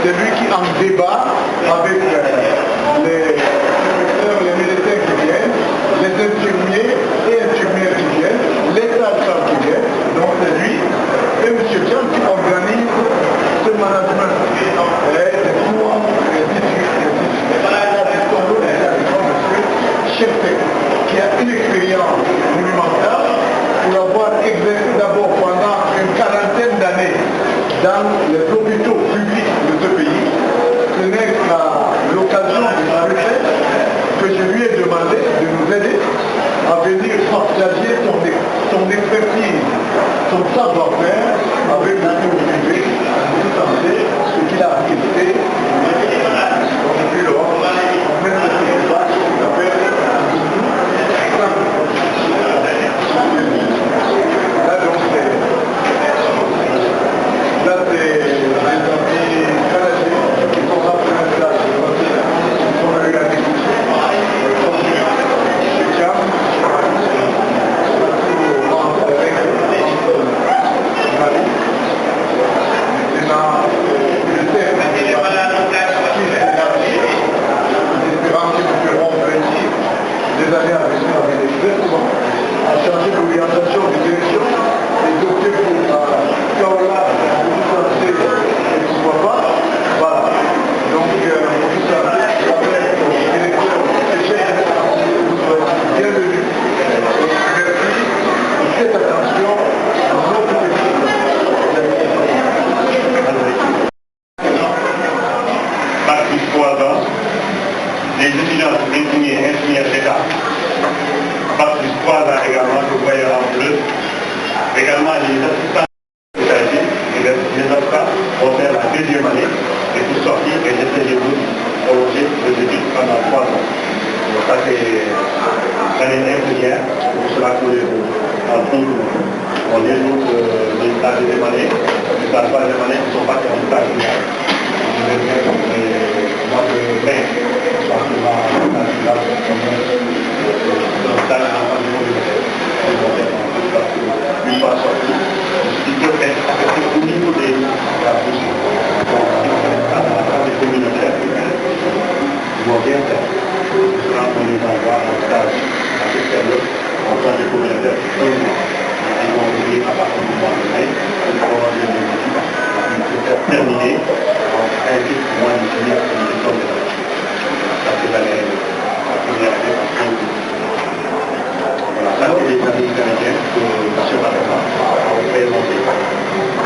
c'est lui qui en débat avec les professeurs, les médecins qui viennent, les infirmiers et infirmières qui viennent, les sages-femmes qui viennent. Donc c'est lui et M. Tian qui organise ce management. Qui a une expérience monumentale pour avoir exercé d'abord pendant une quarantaine d'années dans les hôpitaux publics de ce pays. Ce n'est qu'à l'occasion de sa retraite que je lui ai demandé de nous aider à venir partager son expertise, son savoir-faire avec le privé, tout en fait ce qu'il a acquitté. Depuis lors, on met ce débat qu'on appelle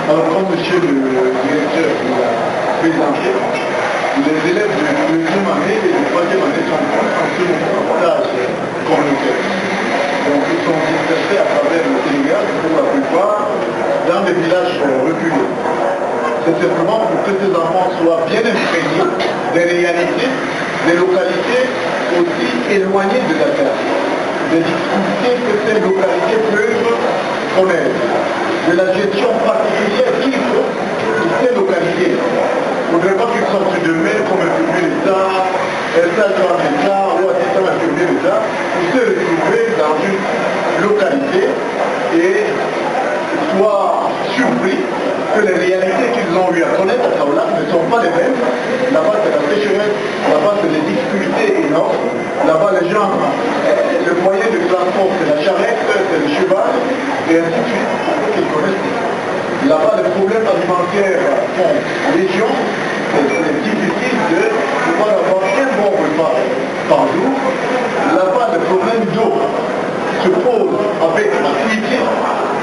Alors, comme monsieur le directeur l'a présenté, les élèves de deuxième année et de troisième année sont en ce moment en stage communautaire. Donc, ils sont dispersés à travers le Sénégal, pour la plupart, dans des villages reculés. C'est simplement pour que ces enfants soient bien imprégnés des réalités, des localités aussi éloignées de Dakar, des difficultés que ces localités peuvent connaître, de la gestion particulière qu'il faut de ces localités. Il ne faudrait pas qu'ils sortent de mer comme infirmier d'État, sage-femme d'État ou assistant infirmier d'État, pour se retrouver dans une localité et soient surpris que les réalités qu'ils ont eu à connaître à Kaolack ne sont pas les mêmes. Là-bas, c'est la sécheresse, là-bas, c'est des difficultés énormes. Là-bas, les gens, le moyen de transport, c'est la charrette, c'est le cheval, et ainsi de suite, qu'ils connaissent. Là-bas, les problèmes alimentaires sont légion. C'est difficile de pouvoir avoir un bon repas par jour. Là-bas, les problèmes d'eau se posent avec acuité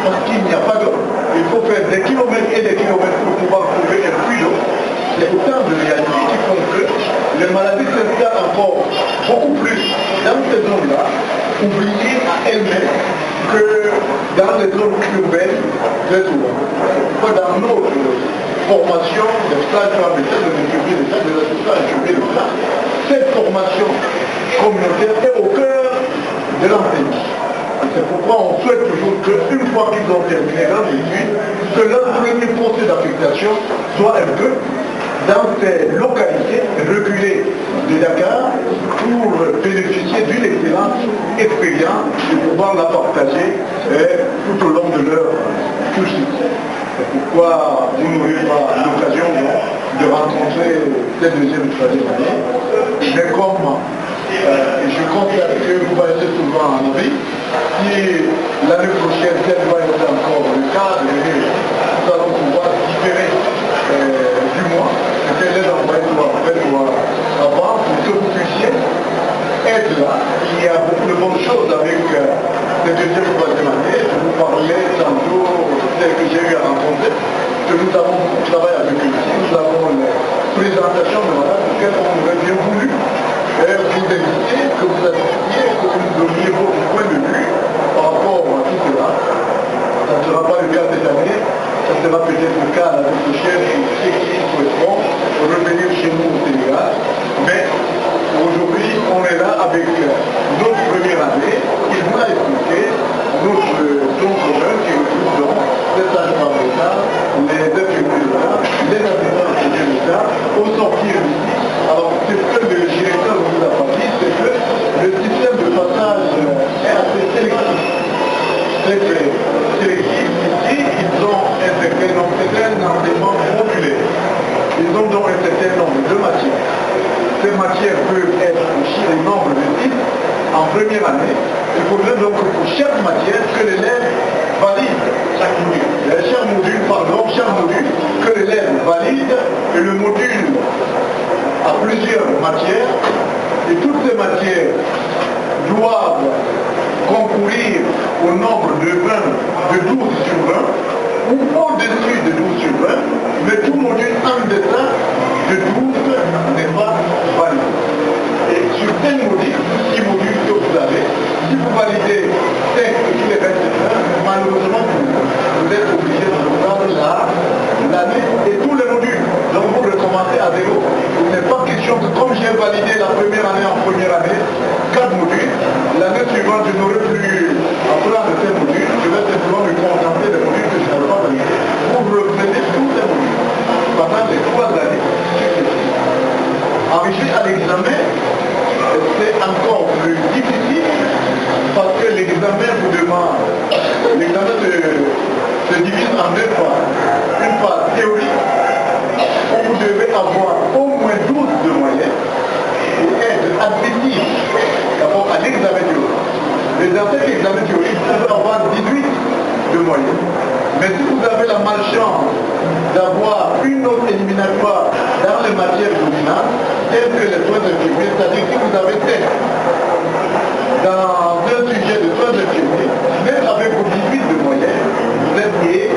parce qu'il n'y a pas d'eau. Il faut faire des kilomètres et des kilomètres pour pouvoir trouver un puits d'eau. Il y a autant de réalités qui font que les maladies s'installent encore beaucoup plus dans ces zones-là, oubliées à elles-mêmes, que dans les zones urbaines, très souvent. Pourquoi dans notre formation de sages-femmes de l'infirmier de l'État, de l'assistant infirmier de l'État, cette formation communautaire est au cœur de l'enseignement. C'est pourquoi on souhaite toujours qu'une fois qu'ils ont terminé leurs études, que leur premier procès d'affectation soit un peu dans ces localités reculées de Dakar pour bénéficier d'une excellente expérience et pouvoir la partager tout au long de leur cursus. C'est pourquoi vous n'aurez pas l'occasion de rencontrer cette deuxième et troisième année. Mais comme je constate que vous passez souvent en avis, si l'année prochaine, tel va être encore le cas, nous allons pouvoir différer du mois, quelle est l'envoyé doit avoir pour que vous puissiez être là. Il y a beaucoup de bonnes choses avec cette deuxième et troisième année. Je vous parlais tantôt, celle que j'ai eu à rencontrer, que nous avons travaillé avec eux ici. Nous avons les présentations de madame, auxquelles on aurait bien voulu vous inviter, que vous assistiez, que vous nous donniez votre point de vue par rapport à tout cela. Ça ne sera pas le cas cette année, ça sera peut-être le cas l'année prochaine pour ceux qui souhaiteront revenir chez nous au Sénégal. Mais aujourd'hui, on est là avec notre première année. Il vous a expliqué notre tronc commun qui regroupe donc les sages-femmes d'État, les infirmiers d'État, les assistants de l'État, au sortir d'ici. Alors, c'est ce que le directeur vous a dit, c'est que le système de passage est assez sélectif. C'est sélectif. Ici, ils ont un certain nombre, c'est un enseignement modulaire. Ils ont donc un certain nombre de matières. Ces matières peuvent être aussi des nombres de types en première année. Il faudrait donc pour chaque matière que l'élève valide chaque module. Chaque module que l'élève valide et le module a plusieurs matières et toutes ces matières doivent concourir au nombre de 20, de 12 sur 20 ou au-dessus de 12 sur 20, mais tout module en deçà de 12 n'est pas valide. Et sur tel module, 6 modules que vous avez, si vous validez 5 et tous les restes, malheureusement vous êtes obligé de reprendre l'année et tous les modules. Donc vous recommencez à zéro. Il n'est pas question que comme j'ai validé la première année en première année, 4 modules, l'année suivante je n'aurai plus à prendre ces modules, je vais simplement me contenter des modules que je n'avais pas validés. Vous reprenez tous ces modules pendant les 3 années. Arriver à l'examen, c'est encore plus difficile parce que l'examen vous demande, l'examen se divise en 2 phases. Une phase théorique, où vous devez avoir au moins 12 de moyenne et être admissible d'abord à l'examen théorique. Mais dans cet examen théorique, vous pouvez avoir 18 de moyenne. Mais si vous avez la malchance d'avoir une autre éliminatoire dans les matières dominantes, telles que les soins infirmiers, c'est-à-dire si vous avez 7 dans un sujet de soins infirmiers, même avec vos 18 de moyenne, vous êtes limité.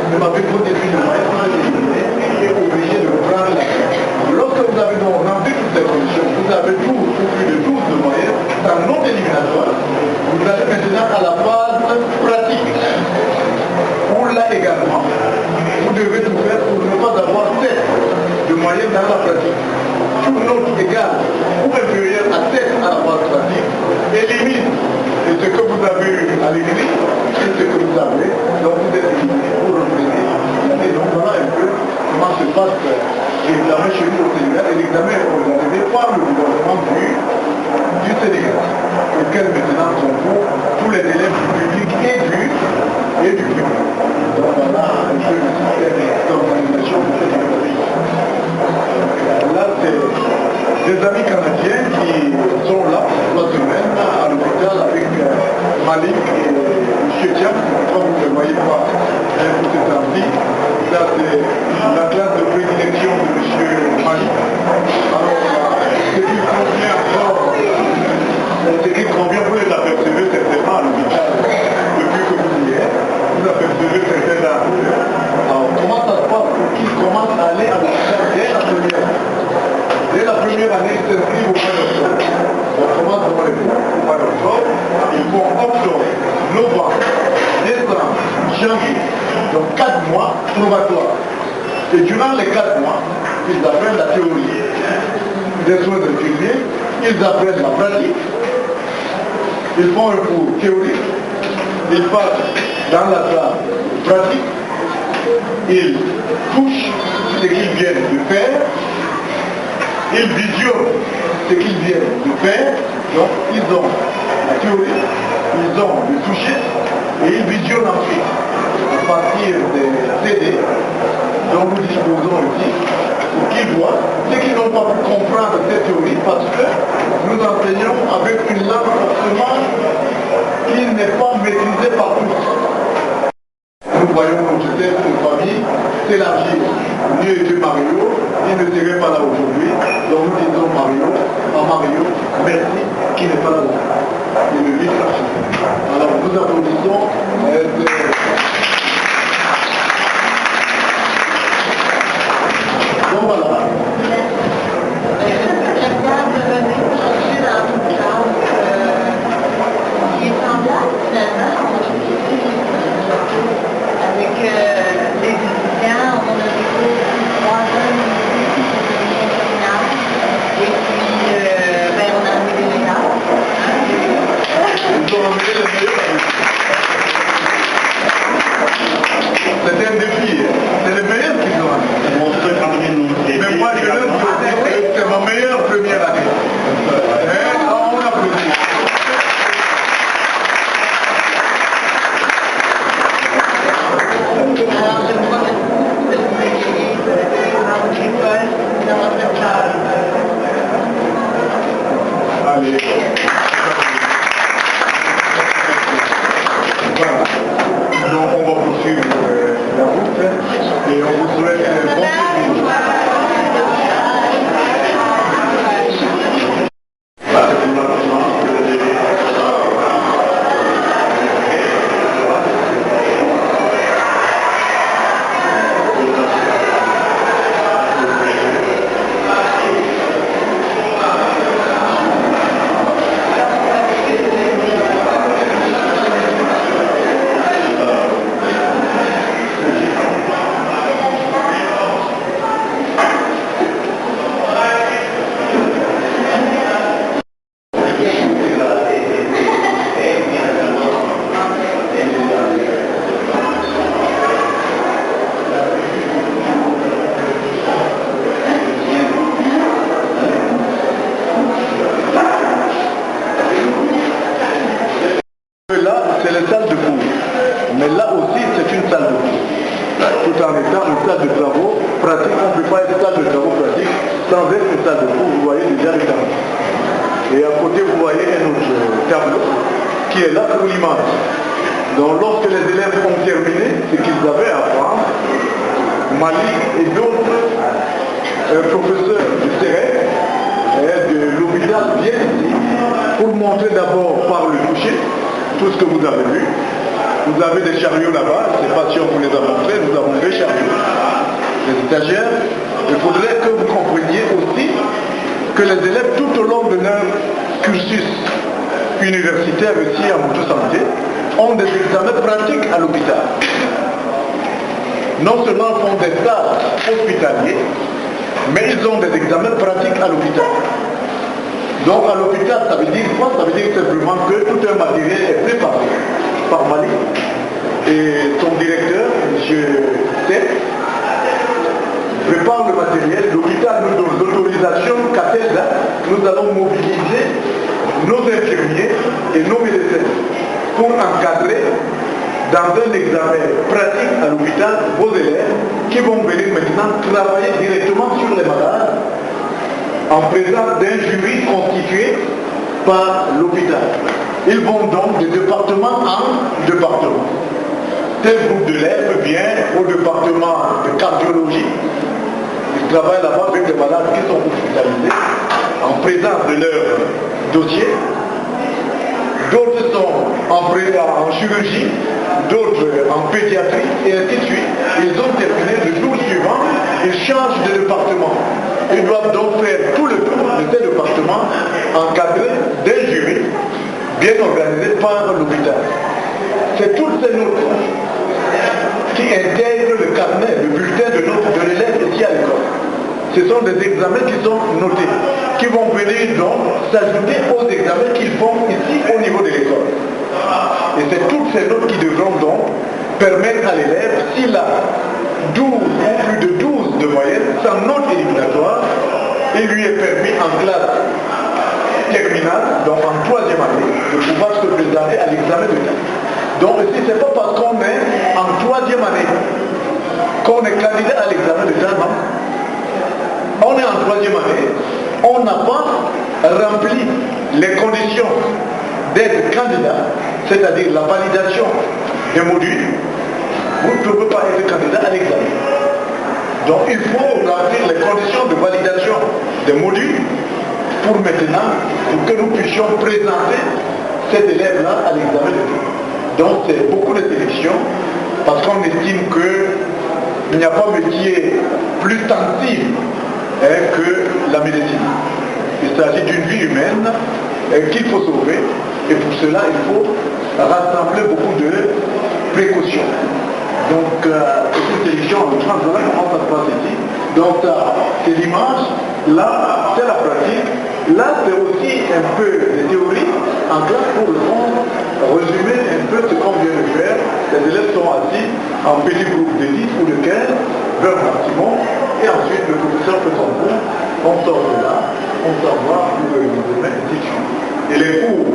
Même avec vos 18 de moyenne, vous êtes limité et obligé de prendre la suite. Lorsque vous avez donc rempli toutes ces conditions, vous avez 12 ou plus de 12 de moyenne dans notre éliminatoire, vous allez maintenant à la phase pratique. Où là également, vous devez tout faire pour ne pas avoir 7 de moyenne dans la pratique. Tout note égale ou inférieur à 7 à la phase pratique élimine ce que vous avez eu à l'écrit et ce que vous avez, donc vous êtes éliminé pour représenter l'année. Donc voilà un peu comment se passe l'examen chez nous au Sénégal, et l'examen est organisé par le gouvernement du Sénégal, auquel maintenant sont pour tous les élèves du public et du privé. Donc voilà un peu le système d'organisation de cette école. Là, c'est des amis canadiens qui sont là 3 semaines à l'hôpital avec Malik et M. Thiam, comme vous ne le voyez pas pour cet ampli. Là, c'est la classe de prédilection de M. Malik. Alors, ce qui convient encore, vous les apercevez certainement à l'hôpital depuis que vous y êtes. Vous apercevez certains d'entre eux. Alors, comment ça se passe pour qu'ils commencent à aller à l'hôpital dès la première année? Dès la première année, ils s'inscrivent au mois d'octobre. On commence dans les cours au mois d'octobre. Ils font octobre, novembre, décembre, janvier. Donc 4 mois probatoires. Et durant les 4 mois, ils apprennent la théorie des soins infirmiers, ils apprennent la pratique, ils font un cours théorique, ils passent dans la salle pratique, ils touchent ce qu'ils viennent de faire, ils visionnent ce qu'ils viennent de faire, donc ils ont la théorie, ils ont le toucher, et ils visionnent ensuite à partir des CD dont nous disposons ici, parce que nous enseignons avec une langue forcément qui n'est pas maîtrisée par tous. Nous voyons comme c'était une famille s'élargir. Lui était Mario, il ne serait pas là aujourd'hui. Donc nous disons Mario, à Mario, merci, qui n'est pas là aujourd'hui. Il le dit franchement. Alors nous applaudissons. Donc voilà. Avec les étudiants, on a des cours 3 ans et puis on a amené les gens. Ils ont amené les meilleurs. C'était un défi, c'est les meilleurs qui ont amené. Mais moi je leur dis que c'est ma meilleure première année. On applaudit. Alors je crois que vous avez dans votre école, dans votre classe. Allez. Voilà. Donc on va poursuivre la route et on vous souhaite un bon séjour. C'est la salle de cours, mais là aussi c'est une salle de cours, tout en étant une salle de travaux pratiques. On ne peut pas être salle de travaux pratiques sans être une salle de cours. Vous voyez déjà le tableau. Et à côté vous voyez un autre tableau qui est là pour l'image. Donc lorsque les élèves ont terminé ce qu'ils avaient à apprendre, Malik et d'autres professeurs du CEREC de l'hôpital viennent ici pour montrer d'abord par le toucher tout ce que vous avez vu. Vous avez des chariots là-bas, je ne sais pas si on vous les a montrés, nous avons des chariots. Les stagiaires, il faudrait que vous compreniez aussi que les élèves tout au long de leur cursus universitaire ici à Moto-Santé ont des examens pratiques à l'hôpital. Non seulement font des stages hospitaliers, mais ils ont des examens pratiques à l'hôpital. Donc à l'hôpital, ça veut dire quoi? Ça veut dire simplement que tout un matériel est préparé par Malik et son directeur, M. Tep, prépare le matériel. L'hôpital nous donne l'autorisation qu'à telle date, nous allons mobiliser nos infirmiers et nos médecins pour encadrer dans un examen pratique à l'hôpital vos élèves qui vont venir maintenant travailler directement sur les malades en présence d'un jury constitué par l'hôpital. Ils vont donc de département en département. Tel groupe d'élèves vient au département de cardiologie. Ils travaillent là-bas avec des malades qui sont hospitalisés en présence de leur dossier. D'autres sont en chirurgie, d'autres en pédiatrie, et ainsi de suite. Ils ont terminé le jour suivant, ils changent de département. Ils doivent donc faire tout le tour de ces départements encadrés d'un jury bien organisé par l'hôpital. C'est toutes ces notes qui intègrent le carnet, le bulletin de notes de l'élève ici à l'école. Ce sont des examens qui sont notés, qui vont venir donc s'ajouter aux examens qu'ils font ici au niveau de l'école. Et c'est toutes ces notes qui devront donc permettre à l'élève, s'il a 12 ou plus de 12 de moyenne, sans note éliminatoire, il lui est permis en classe terminale, donc en 3e année, de pouvoir se présenter à l'examen de temps. Donc ici, ce n'est pas parce qu'on est en 3e année qu'on est candidat à l'examen de temps, non. On est en 3e année, on n'a pas rempli les conditions d'être candidat, c'est-à-dire la validation des modules, vous ne pouvez pas être candidat à l'examen. Donc il faut remplir les conditions de validation des modules pour maintenant, pour que nous puissions présenter cet élève-là à l'examen de tout. Donc c'est beaucoup de sélection, parce qu'on estime qu'il n'y a pas métier plus sensible que la médecine. Il s'agit d'une vie humaine qu'il faut sauver, et pour cela il faut rassembler beaucoup de précautions. Donc c'est une sélection en France, voilà comment ça se passe ici. Donc c'est l'image, là c'est la pratique, là c'est aussi un peu de théorie en classe pour le fond, résumer un peu ce qu'on vient de faire. Les élèves sont assis en petits groupes de 10 ou de 15, vers un maximum, et ensuite le professeur fait son cours, on sort de là, on s'en va pour le demain, ainsi de suite. Et les cours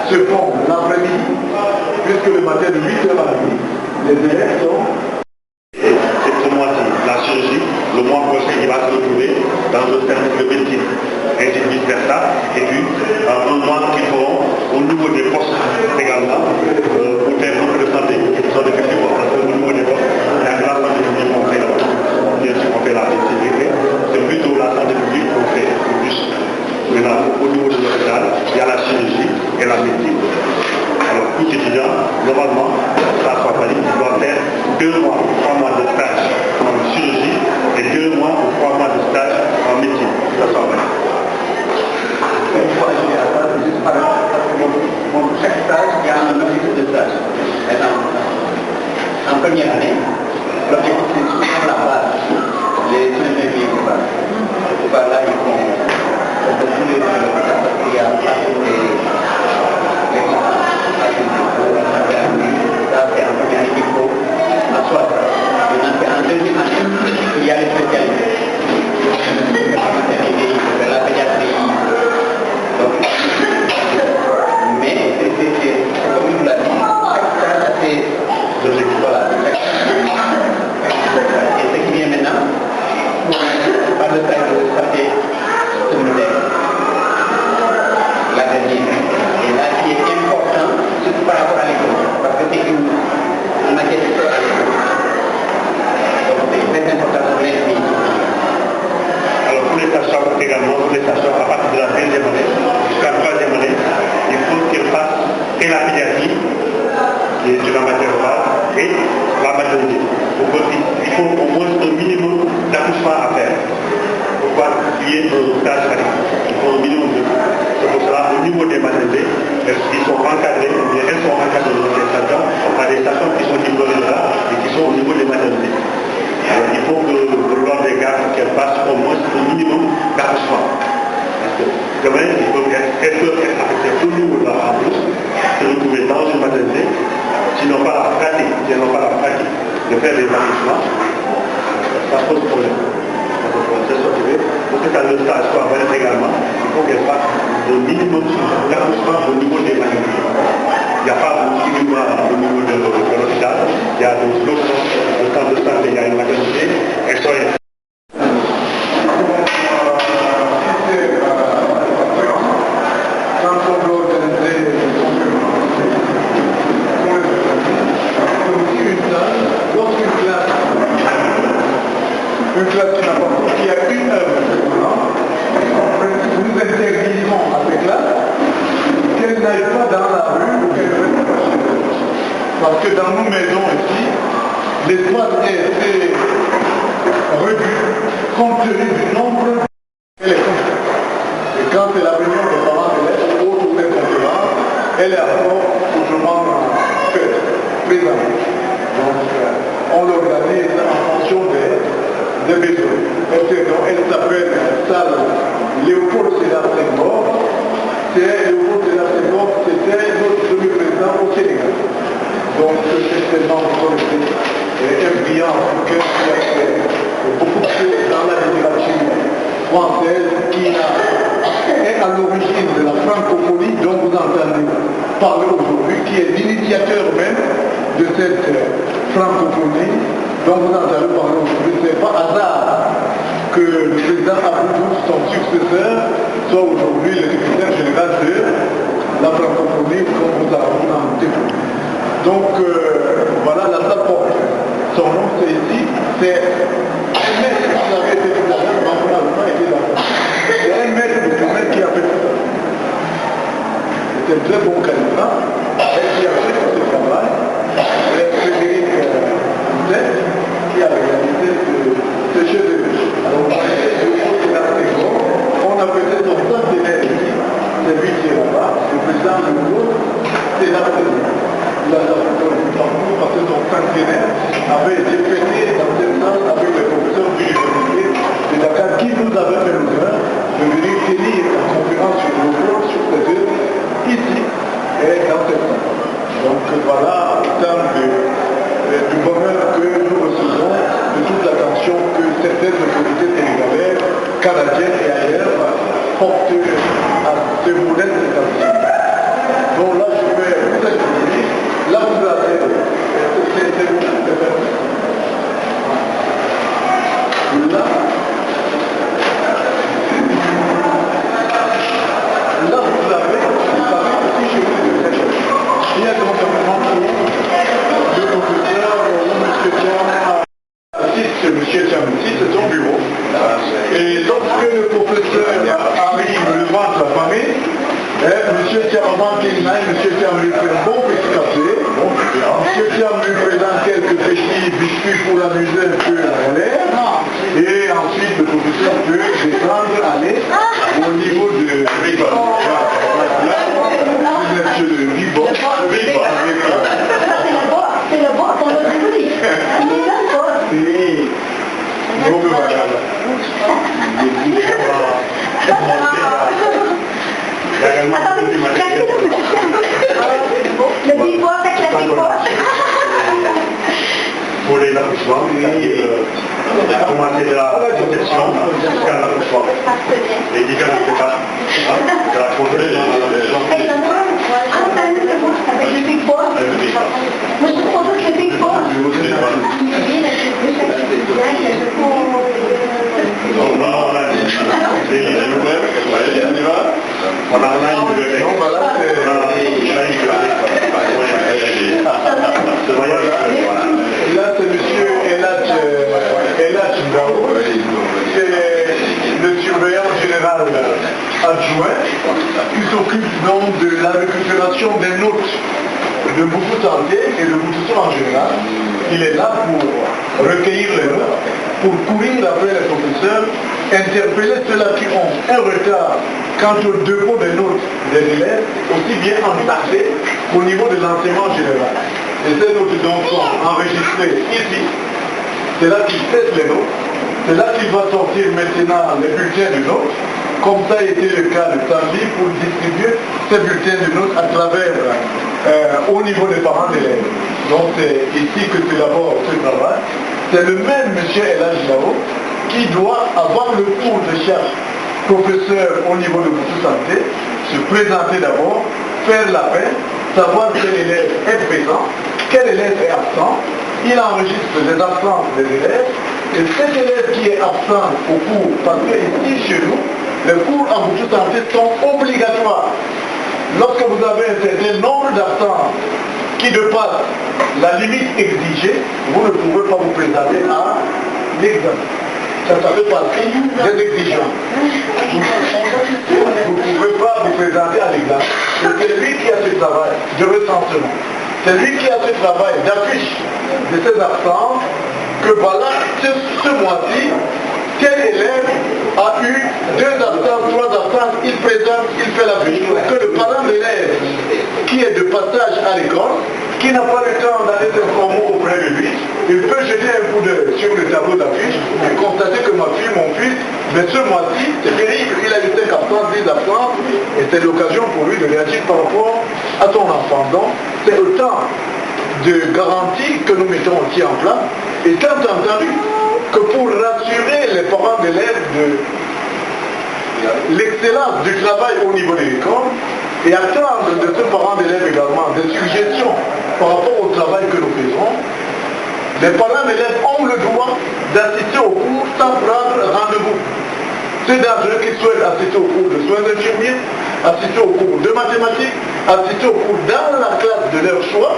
se font l'après-midi, puisque le matin de 8h à midi, les élèves sont... C'est ce mois-ci, la chirurgie, le mois prochain, il va se retrouver dans le service de médecine, ainsi de vice-versa, et puis un mois qu'ils feront au niveau des postes également, pour faire beaucoup de santé, qui sont des petits postes, parce qu'au niveau des postes, il y a la santé publique qu'on fait là-bas. Bien sûr, on fait la sécurité, c'est plutôt la santé publique qu'on fait le plus. Maintenant, au niveau de l'hôpital, il y a la chirurgie et la médecine. Alors, tout étudiant, normalement, ça soit valide, il doit faire 2 mois ou 3 mois de stage en chirurgie et 2 mois ou 3 mois de stage en médecine. Ça soit valide. Chaque stage, il y a un objectif de stage. En première année, l'objectif c'est souvent la base, les soins de vie de base. Là, ils font tous les l'hôpital parce qu'il y a ça c'est en première année qu'il faut asseoir. Maintenant, c'est en deuxième année, il y a les spécialités. La maternité, la pédiatrie. Donc, mais comme il vous l'a dit, chaque stage a ses objectifs. Voilà, et ce qui vient maintenant, on parle de stage de santé secondaire. La dernière. Et là, ce qui est important, surtout par rapport à l'école, parce que c'est une matière de l'école. Donc, c'est très important pour les filles. Alors, pour les sages-femmes également, pour les sages-femmes, à partir de la deuxième année jusqu'à la troisième année, il faut qu'elles fassent et la pédiatrie, qui est une matière de base, et la maternité. Il faut au moins un minimum d'accouchement à faire. Pourquoi il y ait un stage valide. Il faut un minimum de. C'est pour cela, au niveau des maternités, ils sont encadrés, ou bien elles sont encadrées dans des stations, par des stations qui sont diplômées là et qui sont au niveau des maternités. Alors, il faut que lors des gardes, qu'elles fassent au moins un minimum d'accouchement. Parce que demain, elles peuvent être affectées au niveau de la plus, se retrouver dans une maternité, s'ils n'ont pas la pratique, de faire des accouchements, ça pose problème. Pour que ça le stage soit valide également, il faut qu'elle fasse le minimum d'accouchement au niveau des maternités. Il n'y a pas uniquement au niveau de l'hôpital, il y a d'autres centres de santé, il y a une maternité, elles sont une classe qui n'a pas qui a une heure maintenant, nous interdisons à ces classes qu'elles n'aillent pas dans la rue ou qu'elles restent pas chez elles. Parce que dans nos maisons ici, l'espace est assez réduit compte tenu du nombre et les conflits. Et quand c'est la réunion des parents d'élèves ou autres des conférences, elle est encore autrement faite, présente. Donc on l'organise en fonction des besoins. Elle s'appelle salle Léopold Sédar Senghor. C'est Léopold Sédar Senghor, c'était notre premier président au Sénégal. Donc c'est tellement influent qui a fait beaucoup de choses dans la littérature française qui est à l'origine de la francophonie dont vous entendez parler aujourd'hui, qui est l'initiateur même de cette francophonie dont vous entendez parler aujourd'hui. Ce n'est pas hasard que le président Abdou son successeur soit aujourd'hui le secrétaire général de la francophonie comme vous avez noté. Donc voilà la plateforme. Son nom c'est ici, c'est un maître, vous avez été tout à l'heure, mais on n'a pas été là. C'est un maître de domaine qui a fait ça. C'est un très bon candidat et qui a fait ce travail. C'est Frédéric Zet qui a réalisé ce chef de vie. Alors on a peut-être son centenaire ici, c'est lui qui est là-bas, le président du groupe, c'est la présidente. Il a fait le parcours parce que son centenaire avait été fêté dans cette salle avec les professeurs de l'université de Dakar qui nous avaient fait l'honneur de venir tenir une conférence sur le groupe, sur ces œuvres, ici et dans cette salle. Donc voilà, en termes du bonheur que nous recevons, de toute l'attention que certaines autorités sénégalaises, canadiennes et ailleurs portent à ce modèle d'établissement. Donc là, je vais vous expliquer. Là, vous avez là, vous avez aussi chez vous de recherche. Il y a donc un moment où le professeur ou M. Tiamouti, c'est son bureau. Et lorsque le professeur arrive devant sa famille, M. Tiamouti et M. Tiamouti fait un bon petit café. M. Tiamouti présente quelques petits biscuits pour amuser un peu la galère. Et ensuite, le professeur peut descendre, aller au niveau de Ribon. C'est le Ribon. C'est le boss, on l'a dit. Il est là, le boss. Oui. Bon, ben voilà. Le big boss avec la big boss. Pour les accouchements, commencer de la conception jusqu'à l'accouchement. Les différentes étapes de la conception. Avec le big boss. Moi, je trouve que le big boss. Là, c'est M. Eladj Ndao, c'est le surveillant général adjoint qui s'occupe donc de la récupération des notes de Boutou Santé et de Boutou en général. Il est là pour recueillir les notes, pour courir après les professeurs, interpeller ceux-là qui ont un retard quant au dépôt des notes des élèves, aussi bien entassés qu'au niveau de l'enseignement général. Et ces notes donc sont enregistrées ici. C'est là qu'il teste les notes. C'est là qu'il va sortir maintenant les bulletins de notes, comme ça a été le cas de samedi, pour distribuer ces bulletins de notes à travers, au niveau des parents d'élèves. Donc c'est ici que c'est d'abord ce travail. C'est le même M. Eladj Ndao qui doit avoir le cours de chaque professeur au niveau de Boutou Santé, se présenter d'abord, faire la peine, savoir quel élève est présent, quel élève est absent. Il enregistre les absences des élèves et cet élève qui est absent au cours, parce que ici chez nous, les cours en Boutou Santé sont obligatoires. Lorsque vous avez un certain nombre d'absences qui dépassent la limite exigée, vous ne pouvez pas vous présenter à l'examen. Ça fait partie des exigences. Vous ne pouvez pas vous présenter à l'examen. C'est lui qui a ce travail de recensement. C'est lui qui a ce travail d'affiche de ces absences, que voilà, ce mois-ci, tel élève a eu 2 absences, 3 absences, il présente, il fait la fiche. Que le parent d'élève qui est de passage à l'école, qui n'a pas le temps d'aller s'informer auprès de lui, il peut jeter un coup d'œil sur le tableau d'affiche et constater que ma fille, mon fils, mais ce mois-ci, c'est terrible, il a eu 5 absences, 10 absences, et c'est l'occasion pour lui de réagir par rapport à son enfant. Donc, c'est autant de garanties que nous mettons aussi en place, étant entendu que pour rassurer les parents d'élèves de l'excellence du travail au niveau de l'école, et attendre de ce parent d'élèves également des suggestions par rapport au travail que nous faisons, les parents d'élèves ont le droit d'assister au cours sans prendre rendez-vous. C'est dangereux qu'ils souhaitent assister au cours de soins infirmiers, assister au cours de mathématiques, assister au cours dans la classe de leur choix.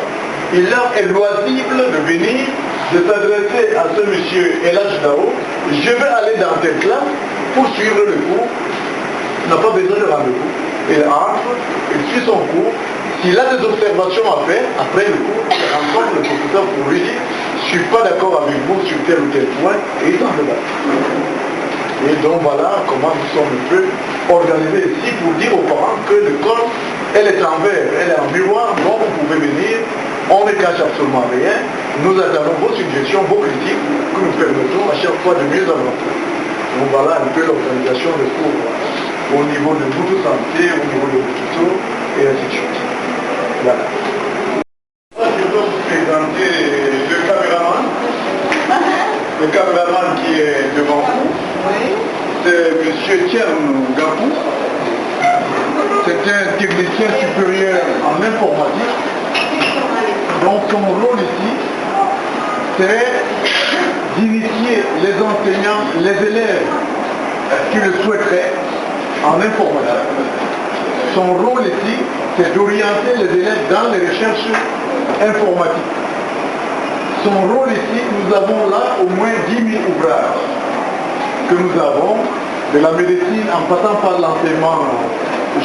Il leur est loisible de venir, de s'adresser à ce monsieur Elhadj Dao. Je vais aller dans telle classe pour suivre le cours. Il n'a pas besoin de rendez-vous. Il entre, il suit son cours. S'il a des observations à faire, après le cours, il rencontre le professeur pour lui dire « Je ne suis pas d'accord avec vous sur tel ou tel point » et il s'en débat. Et donc voilà comment nous sommes un peu organisés ici pour dire aux parents que l'école, elle est en verre, elle est en miroir, donc vous pouvez venir, on ne cache absolument rien, nous attendons vos suggestions, vos critiques, que nous permettons à chaque fois de mieux avancer. Donc voilà un peu l'organisation des cours au niveau de Boutou Santé, au niveau de Boutou et ainsi de suite. Voilà. Je peux vous présenter le caméraman qui est devant vous. C'est M. Thierno Gapou. C'est un technicien supérieur en informatique. Donc son rôle ici, c'est d'initier les enseignants, les élèves qui le souhaiteraient en informatique. Son rôle ici, c'est d'orienter les élèves dans les recherches informatiques. Son rôle ici, nous avons là au moins 10 000 ouvrages que nous avons, de la médecine en passant par l'enseignement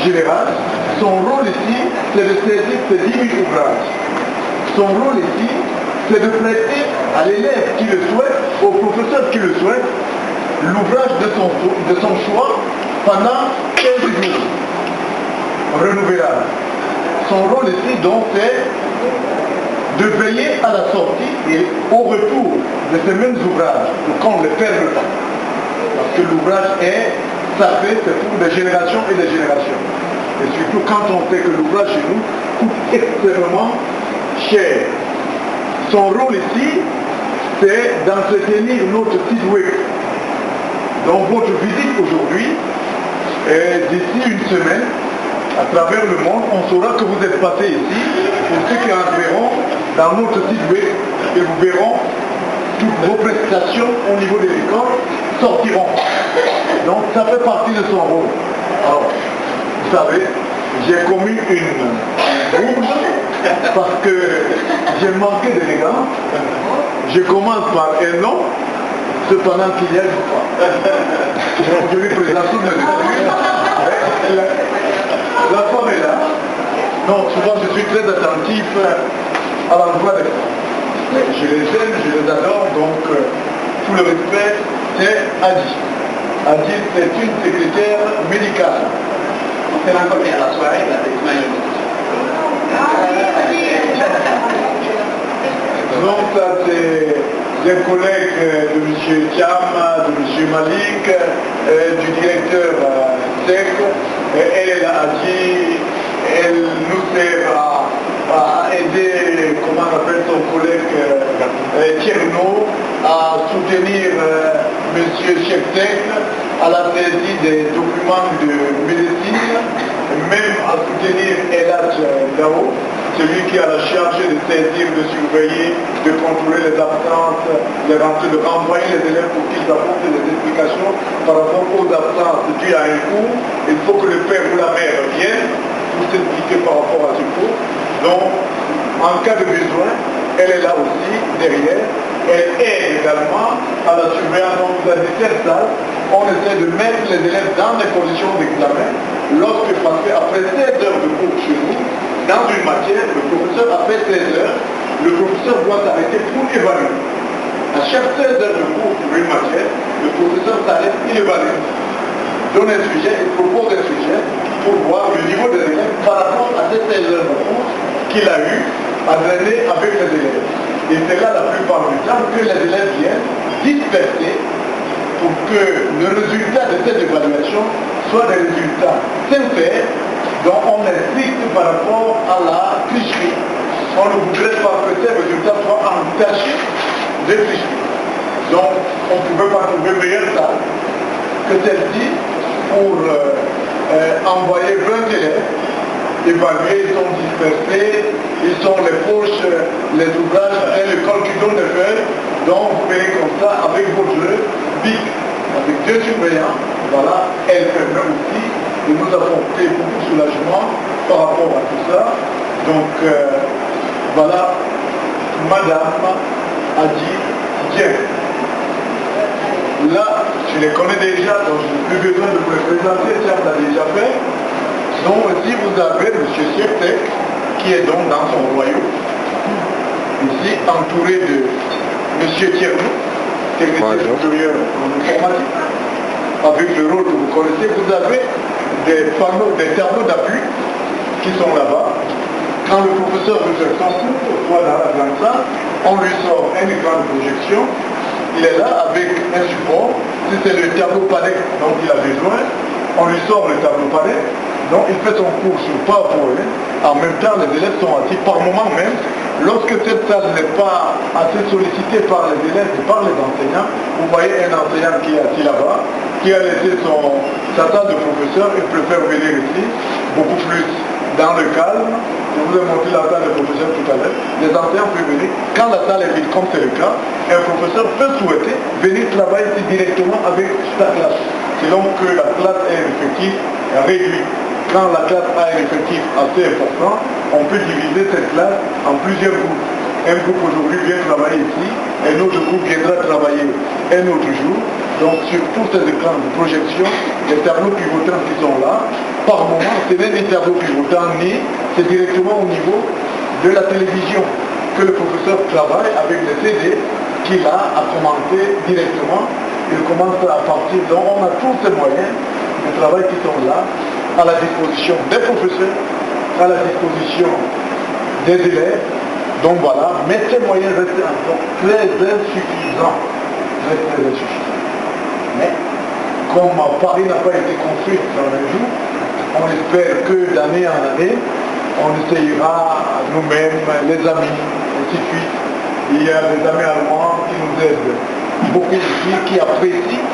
général. Son rôle ici, c'est de saisir ces 10 000 ouvrages. Son rôle ici, c'est de prêter à l'élève qui le souhaite, au professeur qui le souhaite, l'ouvrage de son choix pendant 15 jours renouvelable. Son rôle ici, donc, c'est de veiller à la sortie et au retour de ces mêmes ouvrages pour qu'on ne les perde pas. Parce que l'ouvrage est sacré, c'est pour des générations et des générations. Et surtout quand on sait que l'ouvrage chez nous coûte extrêmement cher. Son rôle ici, c'est d'entretenir notre site web. Donc votre visite aujourd'hui, d'ici une semaine, à travers le monde, on saura que vous êtes passé ici, pour ceux qui entreront dans notre site web, et vous verront toutes vos prestations au niveau de l'école sortiront. Donc ça fait partie de son rôle. Alors, vous savez, j'ai commis une bourde parce que j'ai manqué d'élégance. Je commence par un nom, cependant qu'il y a une fois. Donc je lui présente tout le monde. La femme est là. Donc souvent je suis très attentif à l'endroit des femmes. Je les aime, je les adore, donc tout le respect, c'est Adi. Adi, c'est une secrétaire médicale. On fait rencontrer à la soirée, la donc ça c'est des collègues de M. Thiam, de M. Malik, du directeur SEC. Elle est là, Adi, elle nous sert à aider, comment on appelle son collègue Thierno, à soutenir M. Cheptek, à la saisie des documents de médecine, même à soutenir Elhadj Dao, celui qui a la charge de saisir, de surveiller, de contrôler les absences, les rentrées, de renvoyer les élèves pour qu'ils apportent des explications par rapport aux absences dues à un cours. Il faut que le père ou la mère vienne pour s'expliquer par rapport à ce cours. Donc, en cas de besoin, elle est là aussi, derrière. Elle aide également à la surveillance. Donc, dans 17 salles, on essaie de mettre les élèves dans des conditions d'examen. Lorsque, après 16 heures de cours chez nous, dans une matière, le professeur, après 16 heures, le professeur doit s'arrêter pour évaluer. À chaque 16 heures de cours pour une matière, le professeur s'arrête, il évalue. Donne un sujet, il propose un sujet pour voir le niveau des élèves par rapport à ces 16 heures de cours qu'il a eu à drainer avec les élèves. Et c'est là la plupart du temps que les élèves viennent disperser pour que le résultat de cette évaluation soit des résultats sincères dont on est strict par rapport à la tricherie. On ne voudrait pas que ces résultats soient entachés de tricherie. Donc on ne pouvait pas trouver meilleure salle que celle-ci pour envoyer 20 élèves évalués, ils sont dispersés, ils sont les poches, les ouvrages, et l'école qui donne les feuilles. Donc vous voyez comme ça avec votre bic, avec deux surveillants, voilà, elle permet aussi de nous apporter beaucoup de soulagement par rapport à tout ça. Donc, voilà, madame a dit, tiens, là, je les connais déjà, donc je n'ai plus besoin de vous les présenter, ça on l'a déjà fait. Donc, ici, vous avez M. Sieptek, qui est donc dans son royaume, ici, entouré de M. Thierry, technicien supérieur en informatique, avec le rôle que vous connaissez. Vous avez des panneaux, des tableaux d'appui qui sont là-bas. Quand le professeur vous fait son cours, soit dans la grande salle, on lui sort un écran de projection. Il est là avec un support. Si c'est le tableau palette dont il a besoin, on lui sort le tableau palette. Donc il fait son cours sur PowerPoint. En même temps, les élèves sont assis. Par moment même, lorsque cette salle n'est pas assez sollicitée par les élèves et par les enseignants, vous voyez un enseignant qui est assis là-bas, qui a laissé sa salle de professeur et préfère venir ici, beaucoup plus dans le calme. Je vous ai montré la salle de professeur tout à l'heure. Les enseignants peuvent venir. Quand la salle est vide, comme c'est le cas, un professeur peut souhaiter venir travailler ici directement avec sa classe. Selon que la classe est un effectif réduit. Quand la classe a un effectif assez important, on peut diviser cette classe en plusieurs groupes. Un groupe aujourd'hui vient travailler ici, un autre groupe viendra travailler un autre jour. Donc sur tous ces écrans de projection, les tableaux pivotants qui sont là, par moment, ce n'est ni tableau pivotant ni, c'est directement au niveau de la télévision que le professeur travaille avec les CD qu'il a à commenter directement. Il commence à partir, donc on a tous ces moyens de travail qui sont là, à la disposition des professeurs, à la disposition des élèves. Donc voilà, mais ces moyens restent encore très insuffisants. Mais comme Paris n'a pas été construit dans un jour, on espère que d'année en année, on essayera nous-mêmes, les amis, ainsi de suite. Il y a des amis allemands qui nous aident beaucoup ici, qui apprécient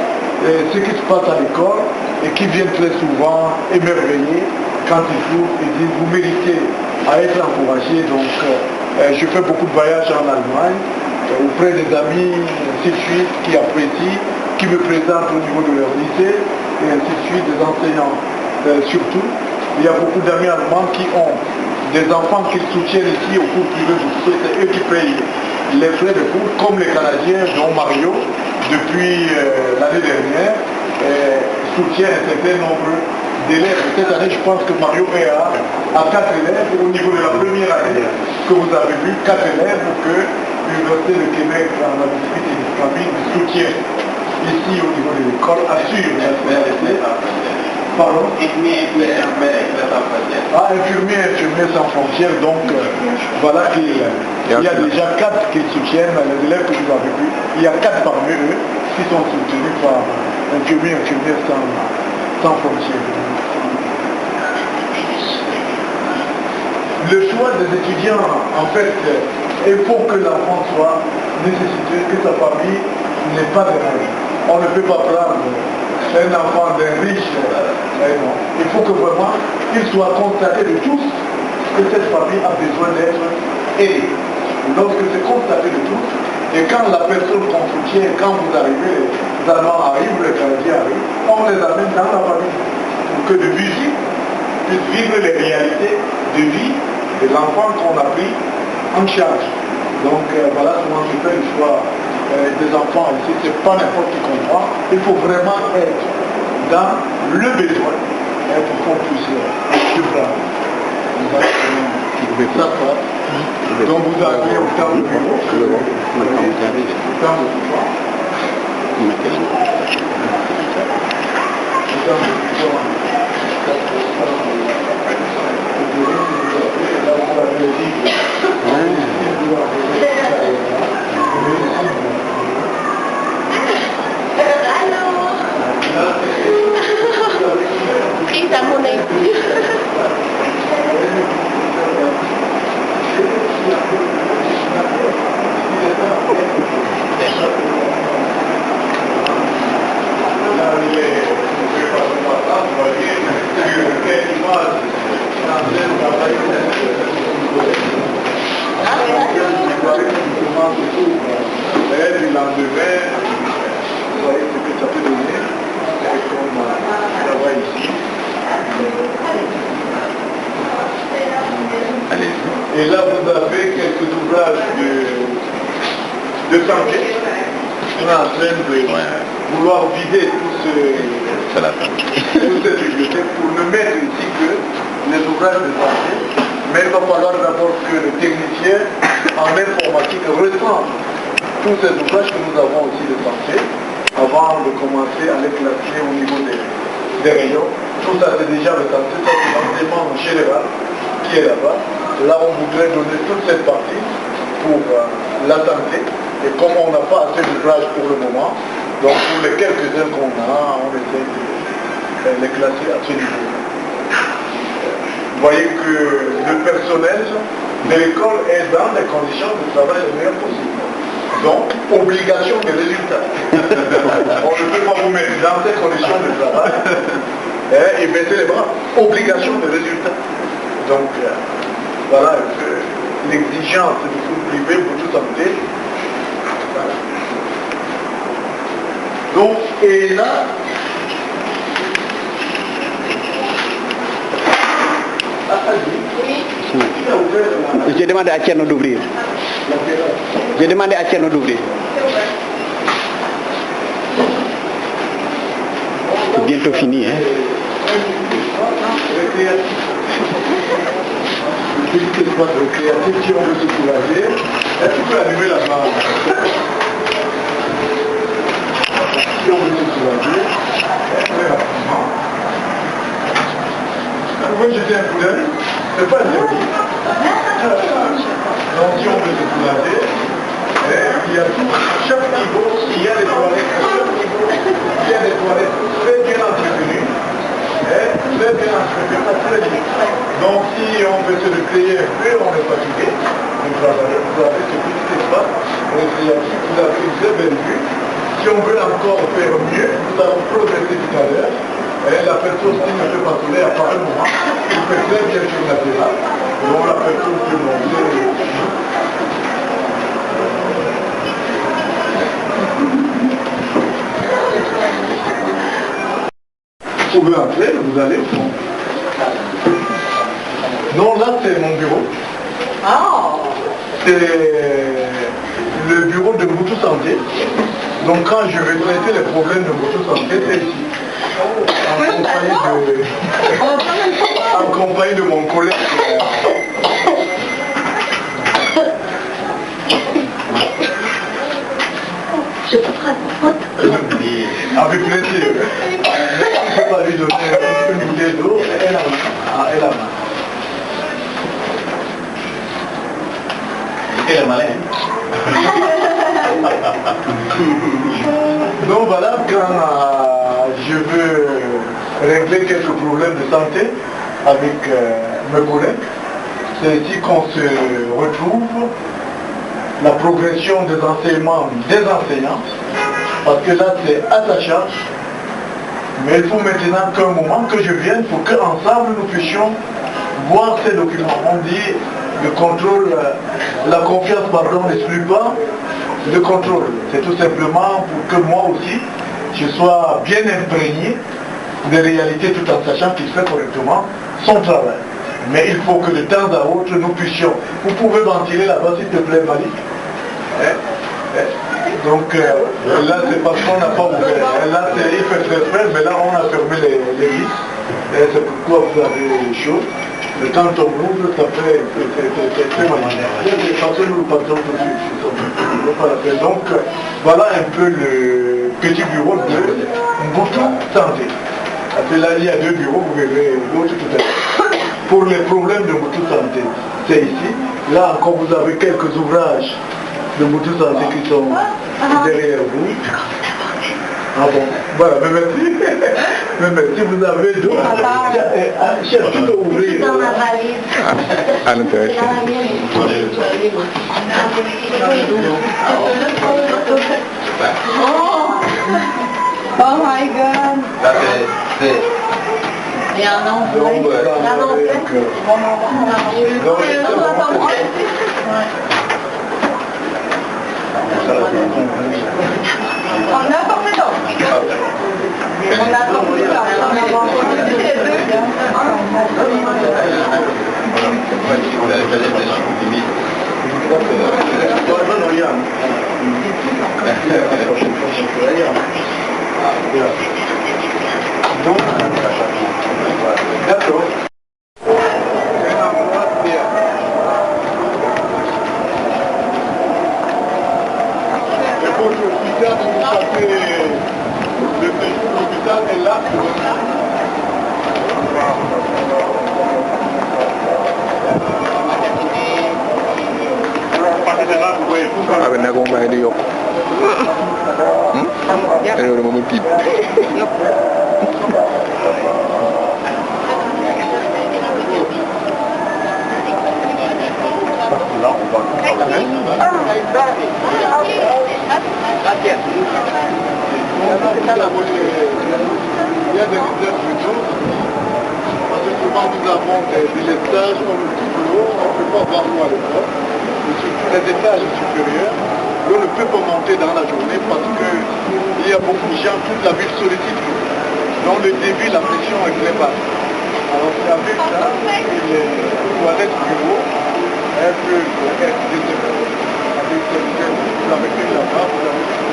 ce qui se passe à l'école et qui viennent très souvent émerveiller quand ils trouvent et disent vous méritez à être encouragés. Donc je fais beaucoup de voyages en Allemagne auprès des amis, ainsi de suite, qui apprécient, qui me présentent au niveau de leur lycée et ainsi de suite, des enseignants surtout. Il y a beaucoup d'amis allemands qui ont des enfants qu'ils soutiennent ici au cours privé, c'est eux qui payent les frais de cours, comme les Canadiens, dont Mario, depuis l'année dernière, soutient un certain nombre d'élèves. Cette année, je pense que Mario est à 4 élèves au niveau de la première année que vous avez vu, 4 élèves pour que l'Université de Québec, dans la district et famille, soutient ici au niveau de l'école, assure la scolarité. Pardon? Infirmier sans frontières, donc voilà qu'il y a déjà 4 qui soutiennent les élèves que vous avez vus. Il y a 4 parmi eux qui sont soutenus par infirmiers sans frontières. Le choix des étudiants, en fait, il faut que l'enfant soit nécessité, que sa famille n'ait pas de rêve. On ne peut pas prendre un enfant d'un riche, non. Il faut que vraiment il soit constaté de tous que cette famille a besoin d'être aidée. Lorsque c'est constaté de tous, et quand la personne qu'on soutient, quand vous arrivez, les Allemands arrivent, les Canadiens arrivent, on les amène dans la famille pour que de visite puissent vivre les réalités de vie de l'enfant qu'on a pris en charge. Donc voilà comment je fais le choix des enfants ici, c'est pas n'importe qui comprend, il faut vraiment être dans le besoin pour qu'on puisse surprendre. Donc vous avez autant de bureaux que autant de souvent. Prise à mon avis. Du lendemain, vous voyez ce que ça peut donner. Et là, vous avez quelques ouvrages de santé. On est en train de vouloir vider toute cette bibliothèque pour ne mettre ici que les ouvrages de santé. Mais il va falloir d'abord que le technicien en informatique recense tous ces ouvrages que nous avons aussi de santé avant de commencer à les classer au niveau des rayons. Tout ça c'est déjà recensé, ça c'est l'enseignement en général qui est là-bas. Là on voudrait donner toute cette partie pour la santé. Et comme on n'a pas assez d'ouvrages pour le moment, donc pour les quelques-uns qu'on a, on essaie de les classer à ce niveau. Vous voyez que le personnel de l'école est dans des conditions de travail les meilleures possibles. Donc, obligation de résultats. On ne peut pas vous mettre dans ces conditions de travail et baisser les bras. Obligation de résultats. Donc, voilà l'exigence du foot privé pour toute santé. Voilà. Donc, et là, j'ai demandé à Tcherno d'ouvrir. J'ai demandé à Tcherno d'ouvrir. C'est bientôt fini, hein. Le petit espace récréatif, si on veut se soulager, est-ce que tu peux allumer la barre? Si on veut se soulager, très rapidement. Vous pouvez jeter un coup d'œil, c'est pas interdit. Donc si on veut se soulager, il y a tout, chaque niveau, il y a des toilettes, il y a des toilettes très bien entretenues, très bien entretenues, très bien. Donc si on veut se récréer un peu, on est fatigué, vous avez ce petit espace récréatif, vous avez une très belle vue. Si on veut encore faire mieux, nous allons progresser tout à l'heure. La personne qui ne peut pas tourner à part un moment, il fait très bien sur la terrasse, donc la personne peut monter. Vous pouvez entrer, vous allez au fond. Non, là c'est mon bureau. C'est le bureau de Mbutu Santé. Donc quand je vais traiter les problèmes de Mbutu Santé, c'est ici. En compagnie de mon collègue. Je peux prendre une photo. Avec plaisir. Je ne peux pas lui donner une bouteille d'eau, elle a main. Elle est malin. Donc voilà, quand je veux régler quelques problèmes de santé avec mes collègues, c'est ici qu'on se retrouve, la progression des enseignements des enseignants, parce que là c'est à ta charge, mais il faut maintenant qu'un moment que je vienne pour qu'ensemble nous puissions voir ces documents. On dit le contrôle, la confiance, pardon, n'exclut pas le contrôle. C'est tout simplement pour que moi aussi, je sois bien imprégné des réalités tout en sachant qu'il fait correctement son travail. Mais il faut que de temps à autre, nous puissions. Vous pouvez ventiler là-bas, s'il te plaît, Malik. Donc là, c'est parce qu'on n'a pas ouvert. Là, il fait très frais, mais là, on a fermé les vis. C'est pourquoi vous avez chaud. Et quand on ouvre, ça fait très magnifique. Passez nous le patron tout de suite. Donc, voilà un peu le petit bureau de Mbutu Santé. Parce que là, il y a deux bureaux, vous verrez l'autre tout à l'heure. Pour les problèmes de Mbutu Santé, c'est ici. Là encore, vous avez quelques ouvrages de Mbutu Santé qui sont derrière vous. Ah bon, voilà, mais merci. Mais merci, vous avez d'autres. Cherchez de ouvrir. Dans ma valise. À l'intérieur. Oh my god. Et un enveloppe. On a porté ça. On a porté ça. On a porté les deux. D'accord. L'hôpital est là. Abi nag moom maa ngi di yokk. Yow de moom a tiit. Il y a des réserves plutôt, parce que souvent nous avons des étages comme le petit boulot, on ne peut pas voir nous à l'école. Les étages supérieurs, on ne peut pas monter dans la journée parce qu'il y a beaucoup de gens, toute la ville sollicite. Dans le début, la pression est très basse. Alors c'est avec ça que les toilettes bureaux, elles peuvent être déséquilibrées. Avec vous avez fait là-bas, vous avez fait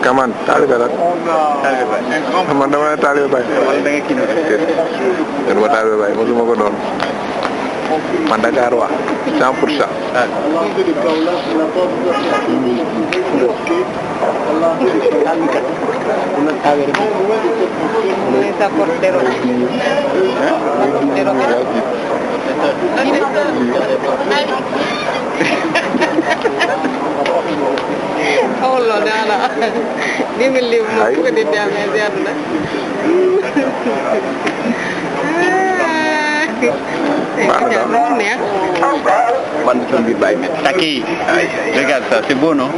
Kaman taalibe la. Man dama ne taalibe Baay. Dama taalibe Baay mosuma ko doon. Man Dakar waa 100%. Oh là là, đi mình liều một cái đi đeo mẹ ra rồi đấy. Bonne vie, bye. Taki, regarde ça, c'est beau, non?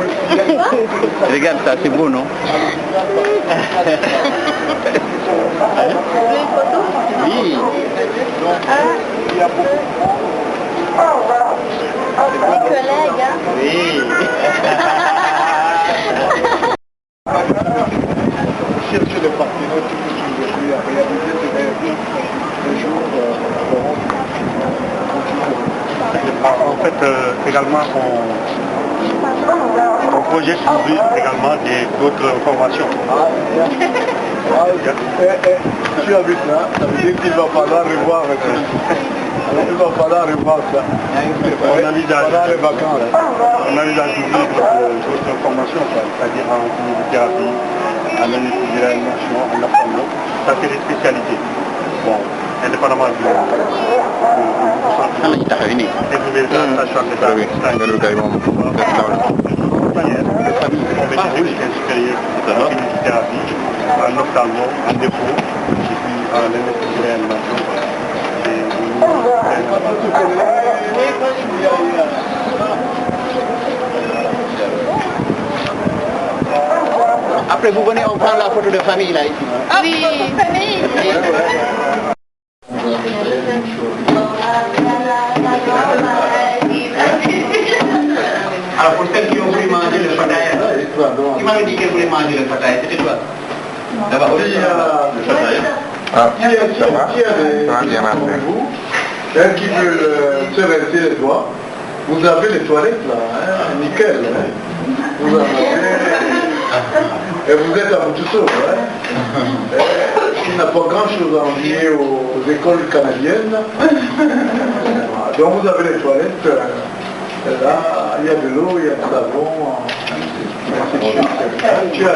Regarde ça, c'est beau, non? Oui. Collègue, hein? Oui. Chercher les partenaires qui peuvent nous aider à réaliser ces rêves. Un jour, En fait, également, on projette d'ouvrir également d'autres formations. Tu as vu ça, ça veut dire qu'il va falloir revoir ça. Il va falloir revoir ça. On envisage les vacances. On envisage d'ouvrir d'autres formations, c'est-à-dire en kinésithérapie, en analyse de réanimation, en apprendre. Ça, c'est des spécialités. Bon, indépendamment du en ophtalmo, en dépôt, et puis en analyse de réanimation. Après, vous venez, on prend la photo de famille là ici. Ah oui, famille. Alors pour celles qui ont voulu manger le fataïa, qui m'avait dit qu'elle voulait manger le fataïa, c'était toi? Là-bas, le fataïa. Ah, Qui a des vous, qui veulent se rincer les doigts, vous avez les toilettes là, hein, nickel. Hein. Vous en avez, et vous êtes à vous tout seul. Hein. Il n'a pas grand chose à envier aux écoles canadiennes. Donc vous avez les toilettes, là il y a de l'eau, il y a du savon. Tu as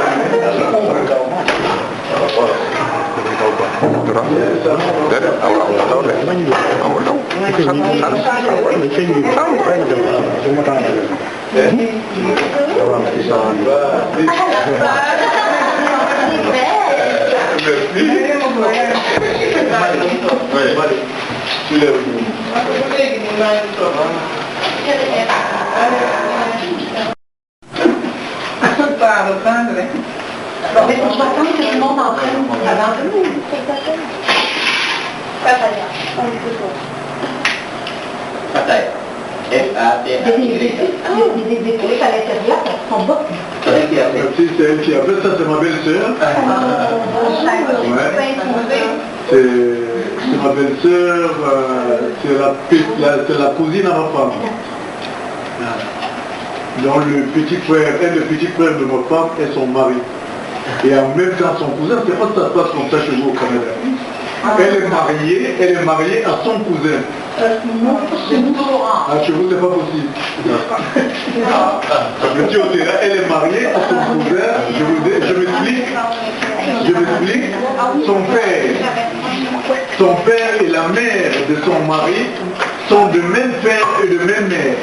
Mais je m'attends que tout le monde en prenne avant tout. Bataille. F-A-T-A-Y. Des défauts à l'intérieur, qui sont bas. Merci, c'est elle qui a fait ça, c'est ma belle-sœur. C'est ma belle-sœur, c'est la cousine à ma femme. Donc le petit frère de ma femme est son mari. Et en même temps son cousin, c'est pas que ça se passe comme ça chez vous au Canada. Elle est mariée à son cousin. Ah, chez vous c'est pas possible. Le petit Otera, elle est mariée à son cousin, je m'explique. Son père et la mère de son mari sont de même père et de même mère.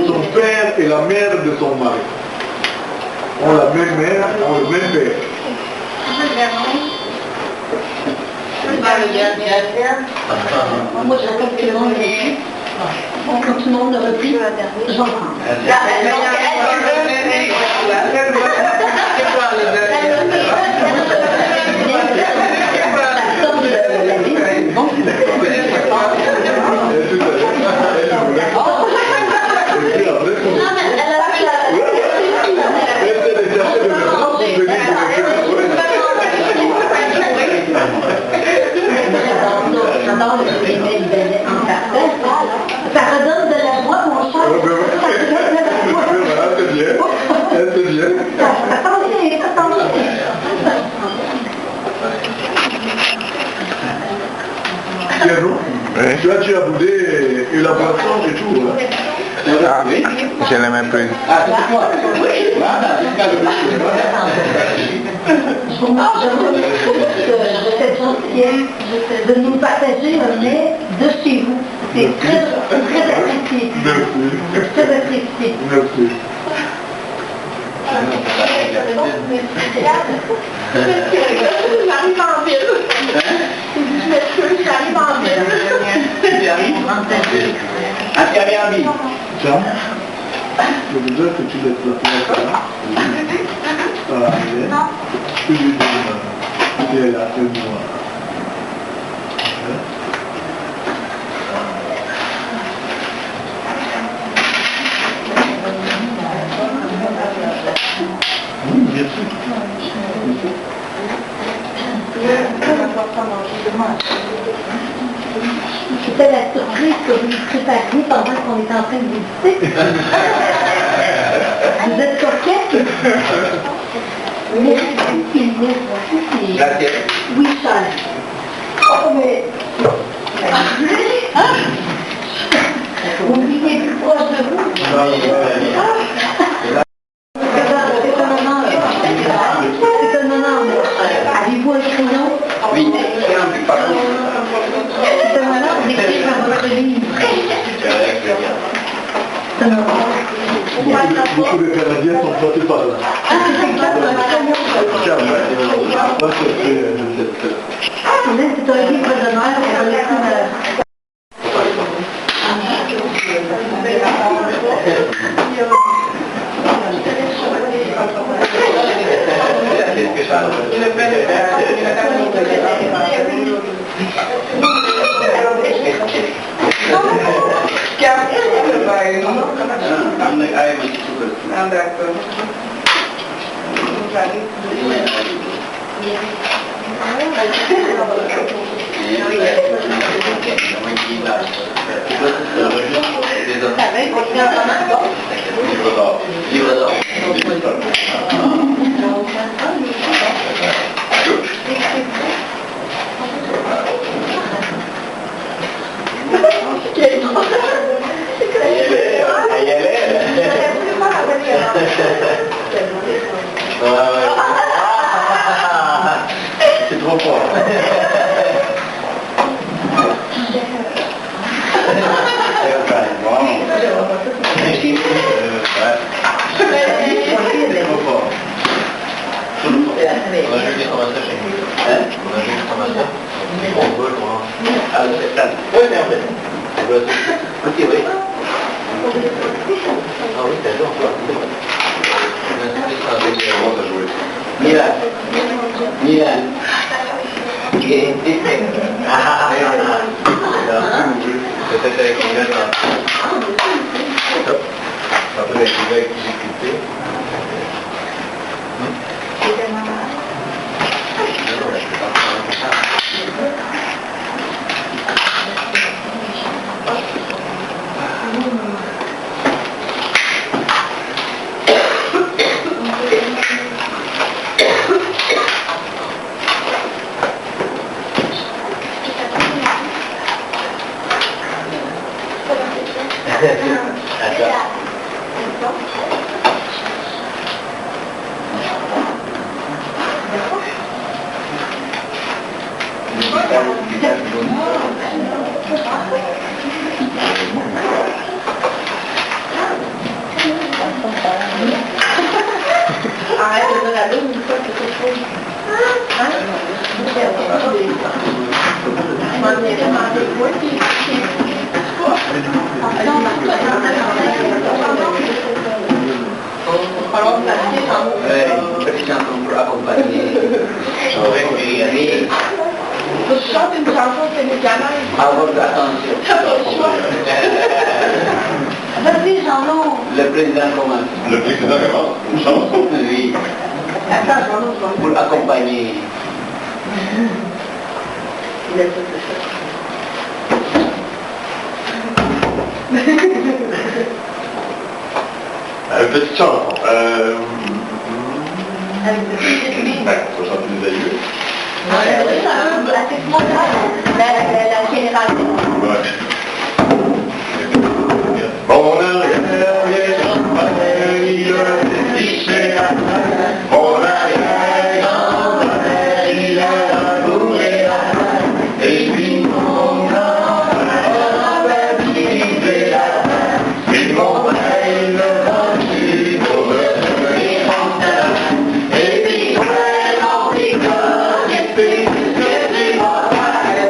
Son père et la mère de son mari ont la même mère, ont le même père. Moi, j'attends que le monde ait quand tout le monde le repris, j'en prends. Ça redonne de la joie, mon cher. C'est bien. C'est bien. Attendez. Tu as boudé et la boisson et tout. Ah, je l'ai même pris. Ah, c'est toi. Voilà, Je vous remercie de cette gentillesse de nous partager un mets de chez vous. C'est très apprécié. Merci. Très apprécié. Merci. J'arrive en ville. J'arrive en ville. Ah, tu avais envie. Tiens, je voudrais que tu laisses la place là. Tu lui donnes, tu es là, tu es moi. Merci. C'était la surprise que vous nous prépariez pendant qu'on était en train de visiter. Vous êtes coquette? Merci. Gracias. Oui, Charles. Oh, mais... Vous vivez plus proche de vous? C'est un honneur. Avez-vous un crayon? Oui. C'est un honneur d'écrire dans votre livre. C'est un honneur. Beaucoup de Canadiens sont passés par là. C'est un livre d'honneur pour les C'est trop fort. Wow. Ah, le spectacle. Oui, mais en fait. Petit, oui. Ah oui, t'as joué encore. Milan. Milan. Peut-être avec mon gars. Après, les gars qui j'écoutais. Arrête de donner la lune une fois que c'est trop. Hein? Petit chanson pour accompagner. Avec Myriani. Je chante une chanson sénégalaise. À votre attention. Vas-y, Jean-Long. Le président commence. Le président commence une chanson. Oui. Attends, Jean-Long, je vais Pour accompagner. Il a fait ça. Petite chanson. Avec le petit Ben, faut chanter des aïeux. oui, ça va, c'est moi, la généralité. Ouais. Mon arrière-grand-père, il a déchiré. Mon arrière-grand-père, il a bourré. Et puis mon grand-père, il vivait là. Et mon père, il le vendu pour le montagne. Et puis vraiment, il connaît plus que du montagne.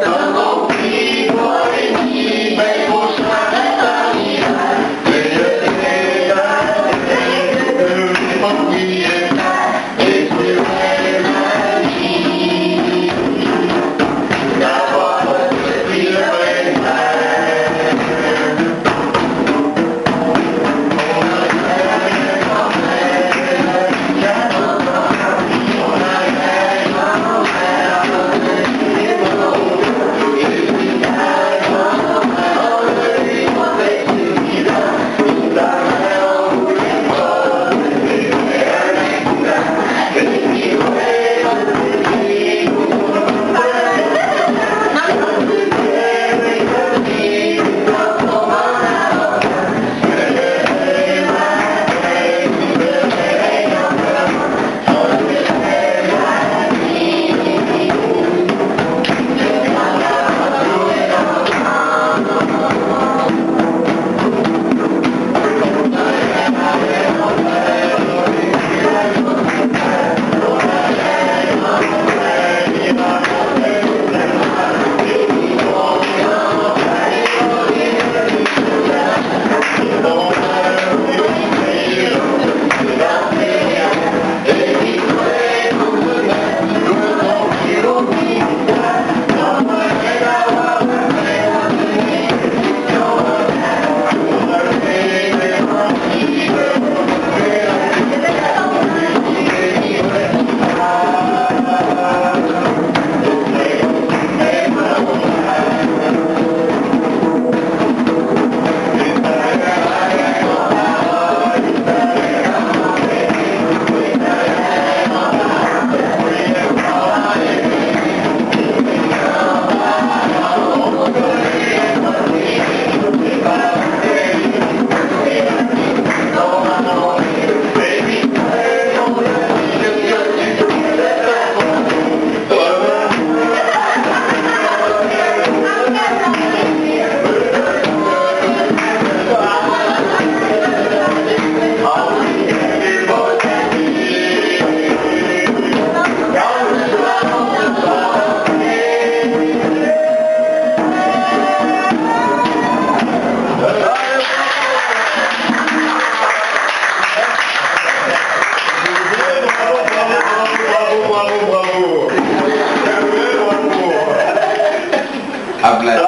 Ah, merci.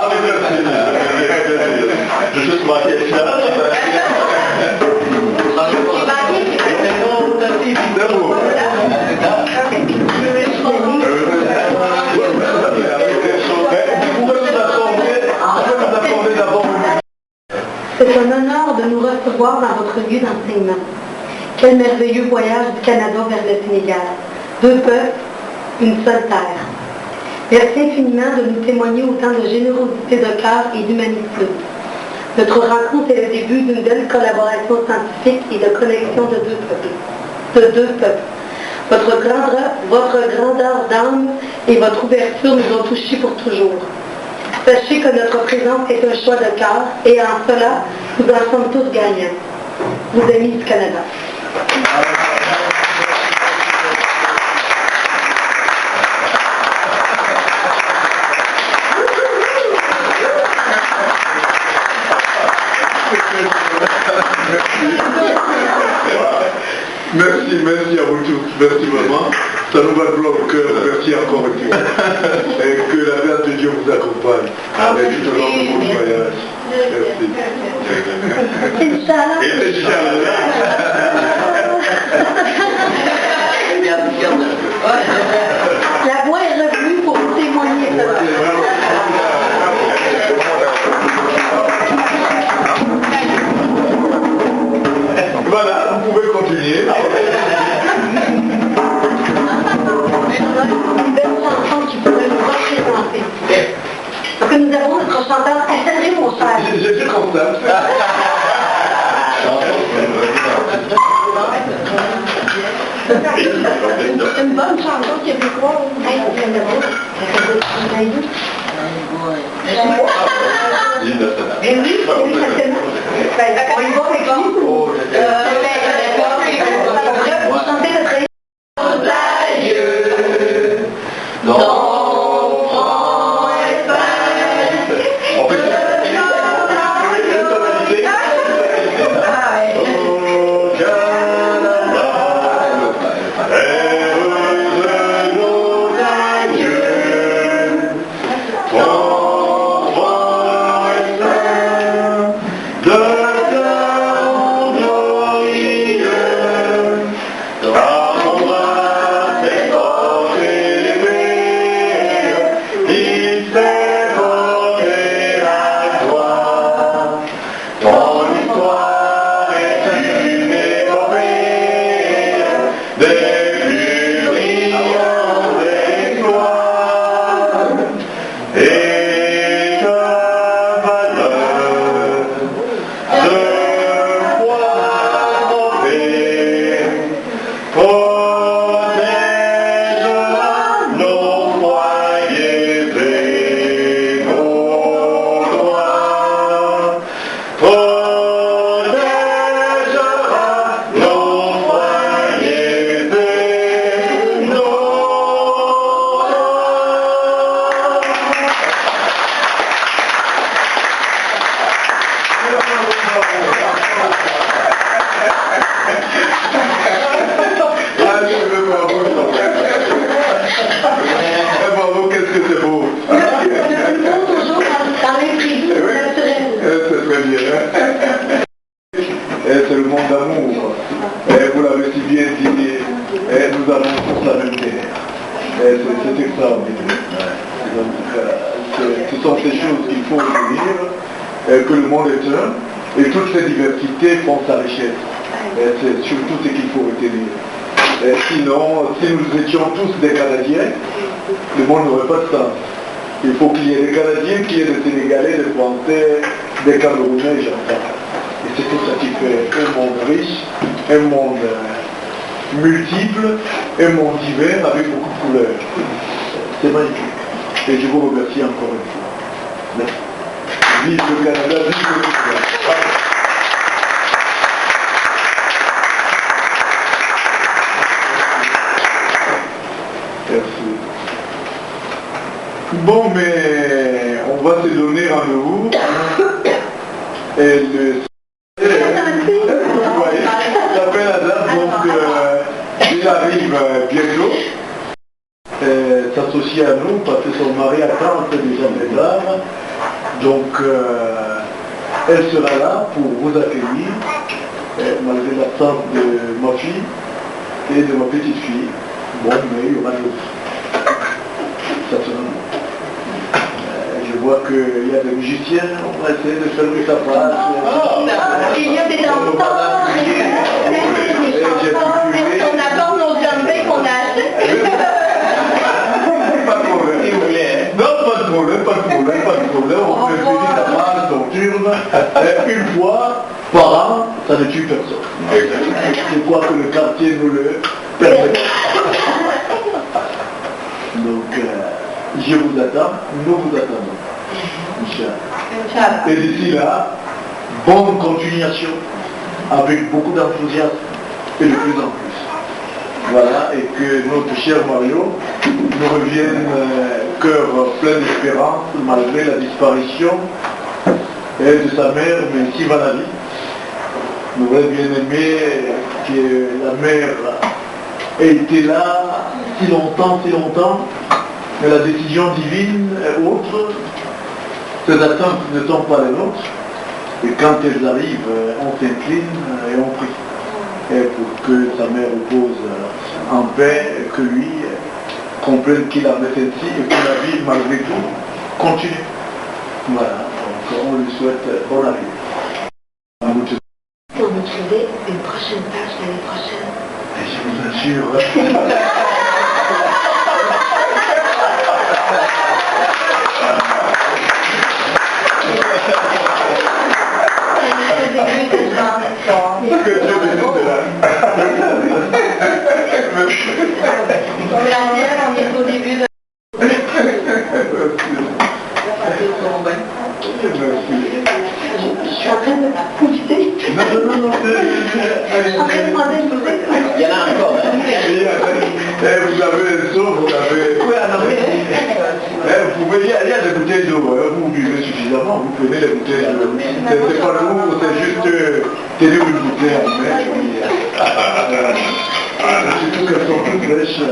Je suis marqué. C'est un honneur de nous recevoir dans votre lieu d'enseignement. Quel merveilleux voyage du Canada vers le Sénégal. 2 peuples, une seule terre. Merci infiniment de nous témoigner autant de générosité de cœur et d'humanité. Notre rencontre est le début d'une belle collaboration scientifique et de connexion de 2 peuples. Votre grandeur d'âme et votre ouverture nous ont touchés pour toujours. Sachez que notre présence est un choix de cœur et en cela, nous en sommes tous gagnants. Vos amis du Canada. Merci à vous tous. Merci maman. Ça nous va droit au cœur. Merci encore une fois. Et que la grâce de Dieu vous accompagne avec tout le long de votre voyage. Merci. La voix est revenue pour vous témoigner. Voilà, vous pouvez continuer. Une belle chanson qui pourrait nous représenter. Donc nous avons notre chanteur Installé, mon frère. J'ai fait comme ça. Une bonne chanson québécoise. Et oui, exactement. On y va avec vous. Vous chantez le très... C'est le monde d'amour. Vous l'avez si bien dit, nous avons tous la même terre. C'est extraordinaire. Ce sont ces choses qu'il faut retenir, que le monde est un, et toutes ces diversités font sa richesse. C'est surtout ce qu'il faut retenir. Sinon, si nous étions tous des Canadiens, le monde n'aurait pas de sens. Il faut qu'il y ait des Canadiens, qu'il y ait des Sénégalais, des Français, des Camerounais, j'entends. Et c'est tout ça qui fait un monde riche, un monde multiple, un monde divers avec beaucoup de couleurs. C'est magnifique. Et je vous remercie encore une fois. Merci. Vive le Canada, vive le Canada. Merci. Bon, mais on va se donner rendez-vous. Et le... J'appelle la date, donc il arrive bientôt. S'associer à nous parce que son mari attend déjà maintenant. Boulevard. Donc, elle sera là pour vous accueillir, malgré l'absence de ma fille et de ma petite fille. Bon, mais il y aura d'autres. Ça sera. Je vois qu'il y a des musiciens, on va essayer de faire que ça passe. Il y a des enfants, on attend nos jambes qu'on a achetés. Pas de problème. Si vous voulez. Non, pas de problème, pas de problème, pas de problème. On peut finir ça passe nocturne. Une fois par an, ça ne tue personne. Je crois que le quartier nous le permet. Donc, je vous attends, nous vous attendons. Inch'Allah. Et d'ici là, bonne continuation, avec beaucoup d'enthousiasme et de plus en plus. Voilà, et que notre cher Mario nous revienne cœur plein d'espérance, malgré la disparition de sa mère, mais si Vanali. Nous aurions bien aimé que la mère ait été là si longtemps, mais la décision divine est autre. Ces attentes ne sont pas les nôtres. Et quand elles arrivent, on s'incline et on prie. Et pour que sa mère repose en paix, et que lui comprenne qu'il a fait ainsi et que la vie, malgré tout, continue. Voilà, donc on lui souhaite bonne arrivée. On va trouver une prochaine page l'année prochaine. Et je vous assure. Que Dieu bénisse de là. On est au début de... Je suis en train de profiter. Non. Il y en a encore. Vous avez un seau, vous avez... Vous pouvez, il y a des bouteilles d'eau, vous buvez suffisamment, vous prenez les bouteilles d'eau. C'est pas lourd, c'est juste tenir une bouteille en main. Surtout qu'elles sont toutes fraîches.